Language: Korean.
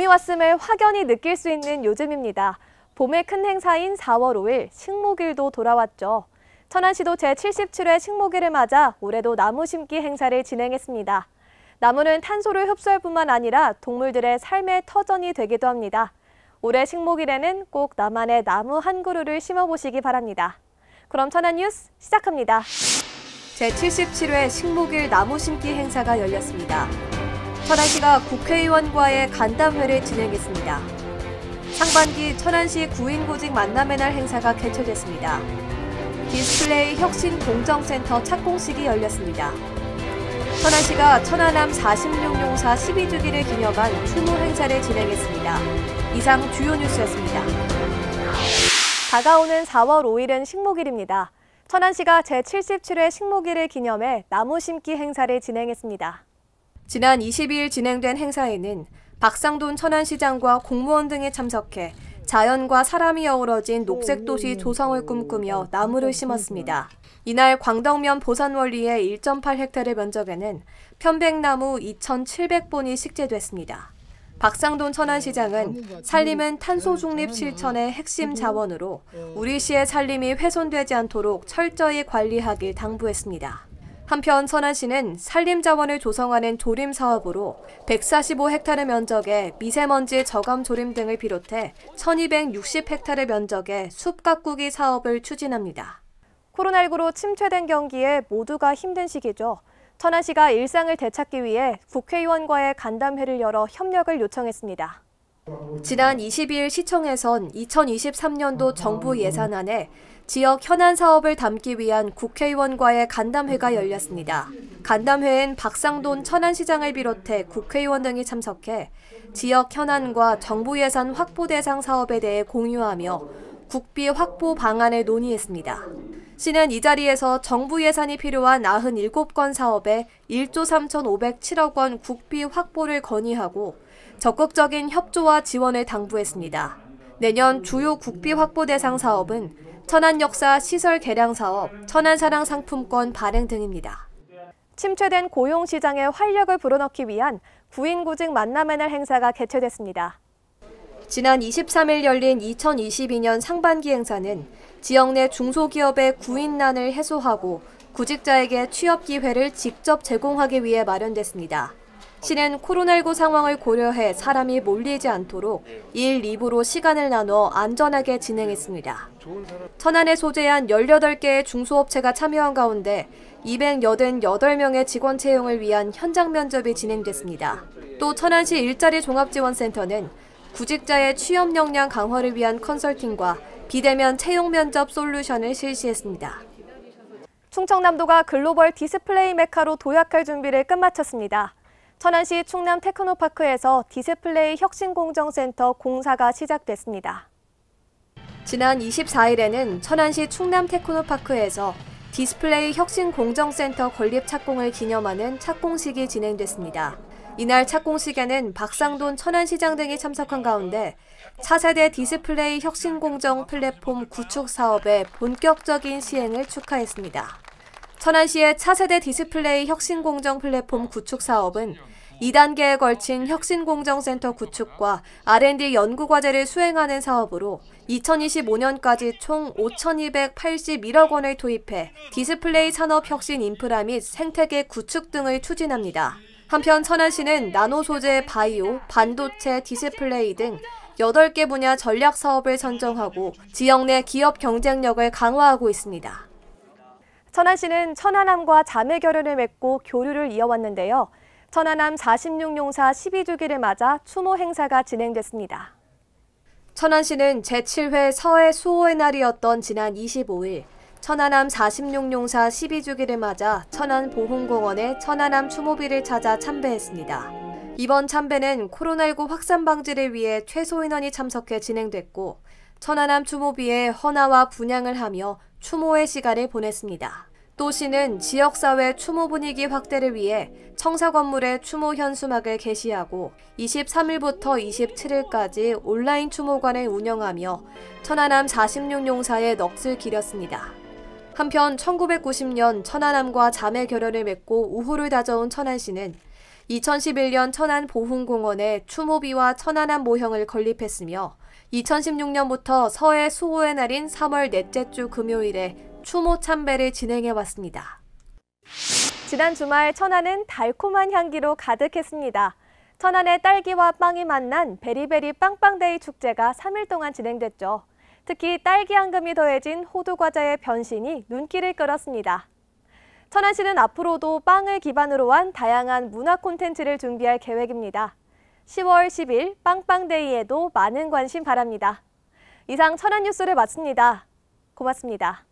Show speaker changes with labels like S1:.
S1: 봄이 왔음을 확연히 느낄 수 있는 요즘입니다. 봄의 큰 행사인 4월 5일 식목일도 돌아왔죠. 천안시도 제77회 식목일을 맞아 올해도 나무 심기 행사를 진행했습니다. 나무는 탄소를 흡수할 뿐만 아니라 동물들의 삶의 터전이 되기도 합니다. 올해 식목일에는 꼭 나만의 나무 한 그루를 심어보시기 바랍니다. 그럼 천안 뉴스 시작합니다. 제77회 식목일 나무 심기 행사가 열렸습니다. 천안시가 국회의원과의 간담회를 진행했습니다. 상반기 천안시 구인구직 만남의 날 행사가 개최됐습니다. 디스플레이 혁신공정센터 착공식이 열렸습니다. 천안시가 천안함 46용사 12주기를 기념한 추모 행사를 진행했습니다. 이상 주요 뉴스였습니다. 다가오는 4월 5일은 식목일입니다. 천안시가 제77회 식목일을 기념해 나무 심기 행사를 진행했습니다. 지난 22일 진행된 행사에는 박상돈 천안시장과 공무원 등이 참석해 자연과 사람이 어우러진 녹색도시 조성을 꿈꾸며 나무를 심었습니다. 이날 광덕면 보산원리의 1.8헥타르 면적에는 편백나무 2,700본이 식재됐습니다. 박상돈 천안시장은 산림은 탄소 중립 실천의 핵심 자원으로 우리 시의 산림이 훼손되지 않도록 철저히 관리하길 당부했습니다. 한편 천안시는 산림 자원을 조성하는 조림 사업으로 145헥타르 면적의 미세먼지 저감 조림 등을 비롯해 1,260헥타르 면적의 숲 가꾸기 사업을 추진합니다. 코로나19로 침체된 경기에 모두가 힘든 시기죠. 천안시가 일상을 되찾기 위해 국회의원과의 간담회를 열어 협력을 요청했습니다. 지난 22일 시청에선 2023년도 정부 예산안에 지역 현안 사업을 담기 위한 국회의원과의 간담회가 열렸습니다. 간담회엔 박상돈 천안시장을 비롯해 국회의원 등이 참석해 지역 현안과 정부 예산 확보 대상 사업에 대해 공유하며 국비 확보 방안을 논의했습니다. 시는 이 자리에서 정부 예산이 필요한 97건 사업에 1조 3,507억 원 국비 확보를 건의하고 적극적인 협조와 지원을 당부했습니다. 내년 주요 국비 확보 대상 사업은 천안역사 시설 개량 사업, 천안사랑 상품권 발행 등입니다. 침체된 고용시장에 활력을 불어넣기 위한 구인구직 만남의 날 행사가 개최됐습니다. 지난 23일 열린 2022년 상반기 행사는 지역 내 중소기업의 구인난을 해소하고 구직자에게 취업 기회를 직접 제공하기 위해 마련됐습니다. 시는 코로나19 상황을 고려해 사람이 몰리지 않도록 1, 2부로 시간을 나눠 안전하게 진행했습니다. 천안에 소재한 18개의 중소업체가 참여한 가운데 288명의 직원 채용을 위한 현장 면접이 진행됐습니다. 또 천안시 일자리 종합지원센터는 구직자의 취업 역량 강화를 위한 컨설팅과 비대면 채용 면접 솔루션을 실시했습니다. 충청남도가 글로벌 디스플레이 메카로 도약할 준비를 끝마쳤습니다. 천안시 충남 테크노파크에서 디스플레이 혁신공정센터 공사가 시작됐습니다. 지난 24일에는 천안시 충남 테크노파크에서 디스플레이 혁신공정센터 건립 착공을 기념하는 착공식이 진행됐습니다. 이날 착공식에는 박상돈 천안시장 등이 참석한 가운데 차세대 디스플레이 혁신공정 플랫폼 구축 사업의 본격적인 시행을 축하했습니다. 천안시의 차세대 디스플레이 혁신공정 플랫폼 구축 사업은 2단계에 걸친 혁신공정센터 구축과 R&D 연구과제를 수행하는 사업으로 2025년까지 총 5,281억 원을 투입해 디스플레이 산업 혁신 인프라 및 생태계 구축 등을 추진합니다. 한편 천안시는 나노 소재 바이오, 반도체, 디스플레이 등 8개 분야 전략 사업을 선정하고 지역 내 기업 경쟁력을 강화하고 있습니다. 천안시는 천안함과 자매 결연을 맺고 교류를 이어왔는데요. 천안함 46용사 12주기를 맞아 추모 행사가 진행됐습니다. 천안시는 제7회 서해 수호의 날이었던 지난 25일 천안함 46용사 12주기를 맞아 천안보훈공원에 천안함 추모비를 찾아 참배했습니다. 이번 참배는 코로나19 확산 방지를 위해 최소 인원이 참석해 진행됐고 천안함 추모비에 헌화와 분향을 하며 추모의 시간을 보냈습니다. 또 시는 지역사회 추모 분위기 확대를 위해 청사 건물에 추모 현수막을 게시하고 23일부터 27일까지 온라인 추모관을 운영하며 천안함 46용사의 넋을 기렸습니다. 한편 1990년 천안함과 자매 결연을 맺고 우호를 다져온 천안시는 2011년 천안 보훈공원에 추모비와 천안함 모형을 건립했으며 2016년부터 서해 수호의 날인 3월 넷째 주 금요일에 추모 참배를 진행해왔습니다. 지난 주말 천안은 달콤한 향기로 가득했습니다. 천안의 딸기와 빵이 만난 베리베리 빵빵데이 축제가 3일 동안 진행됐죠. 특히 딸기 앙금이 더해진 호두과자의 변신이 눈길을 끌었습니다. 천안시는 앞으로도 빵을 기반으로 한 다양한 문화 콘텐츠를 준비할 계획입니다. 10월 10일 빵빵데이에도 많은 관심 바랍니다. 이상 천안 뉴스를 마칩니다. 고맙습니다.